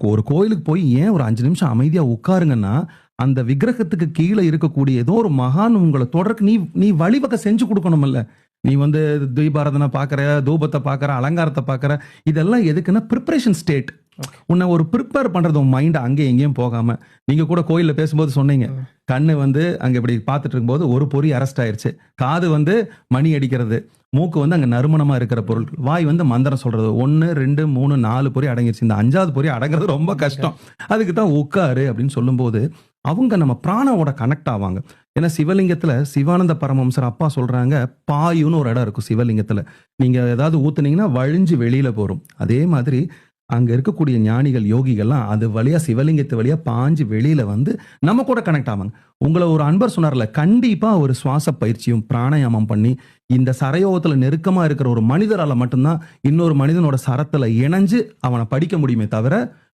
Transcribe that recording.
ஒரு கோயிலுக்கு போய் ஏன் ஒரு 5 நிமிஷம் அமைதியா உட்காருங்கன்னா, அந்த விக்கிரகத்துக்கு கீழ இருக்கக்கூடிய ஏதோ ஒரு மகான் உங்கள தொடர்க்கு நீ நீ வழிவகை செஞ்சு குடுக்கணும்ல்ல. நீ வந்து தீபாராதன பார்க்குற, தூபத்த பார்க்குற, அலங்காரத்த பார்க்குற, இதெல்லாம் எதுக்குன்னா பிரிப்பரேஷன் ஸ்டேட். ஓகே. உன்ன ஒரு பிரிப்பேர் பண்றது உன் மைண்ட் அங்கேயும் இங்கேயும் போகாம. நீங்க கூட கோயில்ல பேசும்போது சொன்னீங்க. கண்ணு வந்து அங்க இப்படி பார்த்துட்டு இருக்கும்போது ஒரு பொறி அரெஸ்ட் ஆயிருச்சு. காது வந்து மணி அடிக்கிறது. மூக்கு வந்து அங்க நறுமணமா இருக்கிற பொருள். வாய் வந்து மந்திரம் சொல்றது. 1, 2, 3, 4 பொறி அடங்கிருச்சு. இந்த 5வது பொறி அடங்குறது ரொம்ப கஷ்டம். அதுக்கு தான் உட்காரு அப்படின்னு சொல்லும்போது, அவங்க நம்ம பிராணவோட கனெக்ட் ஆவாங்க. ஏன்னா சிவலிங்கத்துல சிவானந்த பரமஹம்சர் அப்பா சொல்றாங்க, பாயுன்னு ஒரு இடம் இருக்கும் சிவலிங்கத்துல. நீங்க ஏதாவது ஊத்துனீங்கன்னா வழிஞ்சு வெளியில போரும். அதே மாதிரி அங்க இருக்கக்கூடிய ஞானிகள், யோகிகள்லாம் அது வழியா சிவலிங்கத்து வழியா பாஞ்சு வெளியில வந்து நம்ம கூட கனெக்ட் ஆவாங்க. உங்கள ஒரு அன்பர் சொன்னார்ல, கண்டிப்பா ஒரு சுவாச பயிற்சியும் பிராணாயாமம் பண்ணி இந்த சரயோகத்துல நெருக்கமா இருக்கிற ஒரு மனிதரால மட்டும்தான் இன்னொரு மனிதனோட சரத்துல இணைஞ்சு அவனை படிக்க முடியுமே தவிர